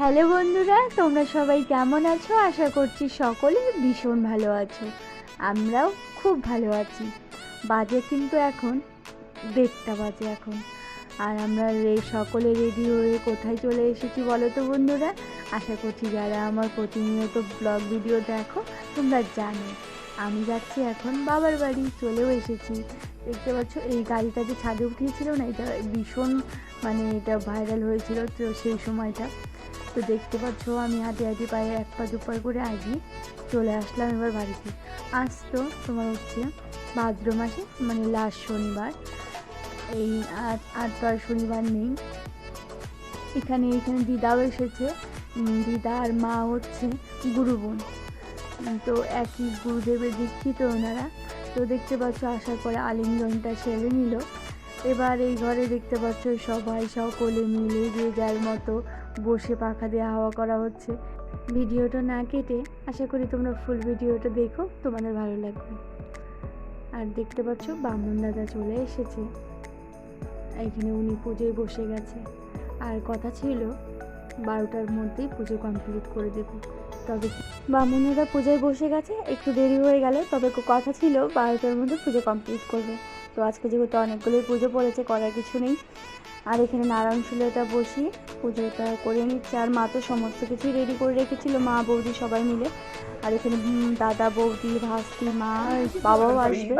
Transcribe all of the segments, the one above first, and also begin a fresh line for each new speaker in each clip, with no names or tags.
Hello বন্ধুরা, তোমরা সবাই কেমন আছো? আশা করছি সকলে ভীষণ ভালো আছো। আমরাও খুব ভালো আছি। বাজে কিন্তু এখন 1:30 বাজে এখন। আর আমরা সকলে রেডি হয়ে কোথায় চলে এসেছি বলো তো বন্ধুরা? আশা করছি যারা আমার প্রতিনিয়ত ব্লগ ভিডিও দেখো তোমরা জানো আমি যাচ্ছি এখন বাবার বাড়ি। চলেও এসেছি। দেখতে পাচ্ছ এই গাড়িটা যে ছাদে উঠিয়েছিল না, এটা ভীষণ এটা ভাইরাল হয়েছিল তো সেই সময়টা। তো দেখতে পাচ্ছ আমি হাঁটি হাঁটি পায়ে এক পা দুপা করে আগিয়ে চলে আসলাম এবার বাড়িতে। আজ তো তোমার হচ্ছে ভাদ্র মাসে লাস্ট শনিবার। এই আর তো আর শনিবার নেই। এখানে দিদাও এসেছে। দিদা আর মা হচ্ছে গুরু বোন, তো একই গুরুদেবের দীক্ষিত ওনারা। তো দেখতে পাচ্ছ আসার পরে আলিঙ্গনটা সেরে নিল। এবার এই ঘরে দেখতে পাচ্ছ সবাই সকলে মিলে যে যার মতো বসে পাখা দিয়ে হাওয়া করা হচ্ছে। ভিডিওটা না কেটে আশা করি তোমরা ফুল ভিডিওটা দেখো, তোমাদের ভালো লাগবে। আর দেখতে পাচ্ছ ব্রাহ্মণ দাদা চলে এসেছে। এখানে উনি পুজোয় বসে গেছে। আর কথা ছিল 12টার মধ্যেই পুজো কমপ্লিট করে দেবে। তবে ব্রাহ্মণরা পূজায় বসে গেছে, একটু দেরি হয়ে গেল, তবে কথা ছিল 12টার মধ্যে পুজো কমপ্লিট করবে। তো আজকে যেহেতু অনেকগুলোই পুজো পড়েছে, করার কিছু নেই। আর এখানে নারায়ণ চুলাটা বসিয়ে পুজোটা করে নিচ্ছে। আর মা তো সমস্ত কিছুই রেডি করে রেখেছিল, মা বৌদি সবাই মিলে। আর এখানে দাদা বৌদি ভাস্তি মা বাবাও আসবে।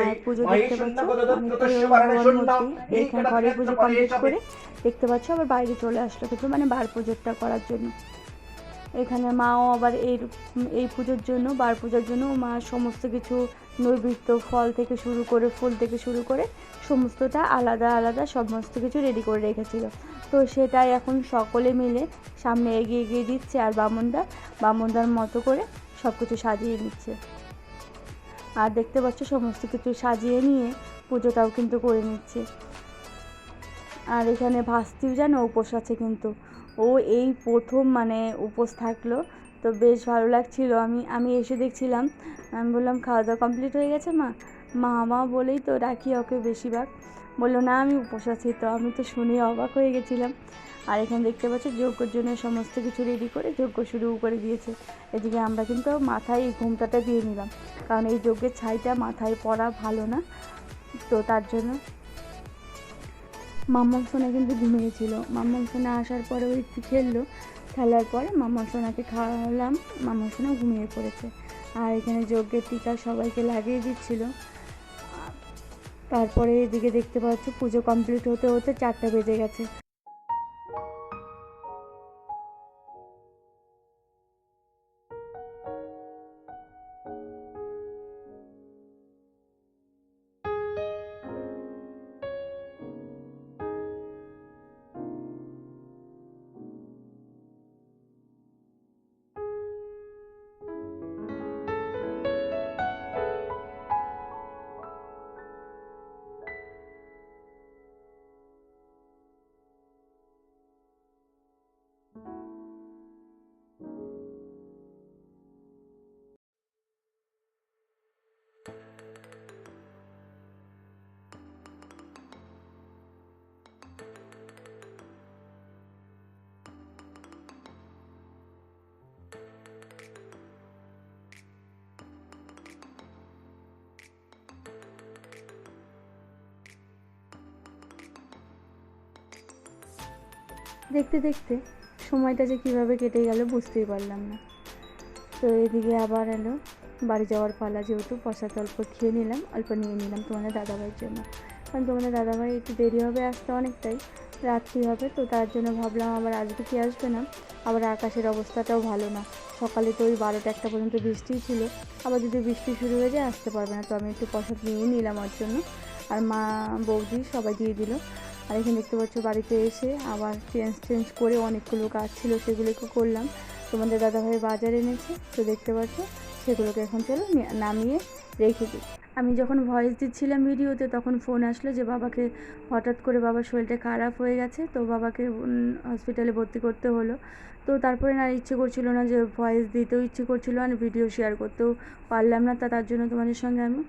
আর পুজো দেখতে পাচ্ছ অনেকটাই এখানে ঘরে পুজো কমপ্লিট করে দেখতে পাচ্ছ আবার বাইরে চলে আসলো কিন্তু বার পুজোটা করার জন্য। এখানে মাও আবার এই পুজোর জন্য বার পুজোর জন্য মা সমস্ত কিছু নৈবেদ্য ফল থেকে শুরু করে ফুল থেকে শুরু করে সমস্তটা আলাদা আলাদা সমস্ত কিছু রেডি করে রেখেছিল। তো সেটাই এখন সকলে মিলে সামনে এগিয়ে এগিয়ে দিচ্ছে। আর বামনদার মতো করে সব কিছু সাজিয়ে নিচ্ছে। আর দেখতে পাচ্ছ সমস্ত কিছু সাজিয়ে নিয়ে পুজোটাও কিন্তু করে নিচ্ছে। আর এখানে ভাস্তিও জানো উপোস আছে, কিন্তু ও এই প্রথম উপোস থাকলো। তো বেশ ভালো লাগছিল। আমি এসে দেখছিলাম, আমি বললাম খাওয়া দাওয়া কমপ্লিট হয়ে গেছে মা বলেই তো ডাকি ওকে বেশিরভাগ। বললো না আমি উপোস আছি। তো আমি তো শুনে অবাক হয়ে গেছিলাম। আর এখানে দেখতে পাচ্ছ যজ্ঞর জন্য সমস্ত কিছু রেডি করে যজ্ঞ শুরু করে দিয়েছে। এদিকে আমরা কিন্তু মাথায় এই ঘোমটাটা দিয়ে নিলাম, কারণ এই যজ্ঞের ছাইটা মাথায় পড়া ভালো না। তো তার জন্য মাম্মাম সোনা কিন্তু ঘুমিয়েছিল। মাম্মাম সোনা আসার পরে ওই একটু খেললো, খেলার পরে মাম্মাম সোনাকে খাওয়ালাম, মাম্মাম সোনা ঘুমিয়ে পড়েছে। আর এখানে যজ্ঞের টিকা সবাইকে লাগিয়ে দিচ্ছিল। তারপরে এদিকে দেখতে পাচ্ছ পুজো কমপ্লিট হতে হতে 4টা বেজে গেছে। দেখতে দেখতে সময়টা যে কীভাবে কেটে গেল বুঝতেই পারলাম না। তো এদিকে আবার এলো বাড়ি যাওয়ার পালা, যেহেতু প্রসাদ অল্প খেয়ে নিলাম, অল্প নিয়ে নিলাম তোমাদের দাদাভাইয়ের জন্য। কারণ তোমাদের দাদাভাই একটু দেরি হবে আসতে, অনেকটাই রাত্রি হবে। তো তার জন্য ভাবলাম আবার আসবে কি আসবে না। আবার আকাশের অবস্থাটাও ভালো না, সকালে তো ওই 12টা 1টা পর্যন্ত বৃষ্টিই ছিল। আবার যদি বৃষ্টি শুরু হয়ে যায় আসতে পারবে না। তো আমি একটু প্রসাদ নিয়ে নিলাম ওর জন্য। আর মা বৌদি সবাই দিয়ে দিল। আর এখানে দেখতে পাচ্ছ বাড়িতে এসে আবার চেঞ্জ করে অনেকগুলো কাজ ছিল সেগুলোকে করলাম। তোমাদের দাদাভাই বাজার এনেছে, তো দেখতে পাচ্ছ সেগুলোকে এখন চলো নামিয়ে রেখে দিই। আমি যখন ভয়েস দিচ্ছিলাম ভিডিওতে তখন ফোন আসলো যে বাবাকে হঠাৎ করে বাবার শরীরটা খারাপ হয়ে গেছে, তো বাবাকে হসপিটালে ভর্তি করতে হলো। তো তারপরে না ইচ্ছে করছিল না যে ভয়েস দিতেও ইচ্ছে করছিল, আর ভিডিও শেয়ার করতেও পারলাম না। তার জন্য তোমাদের সঙ্গে আমি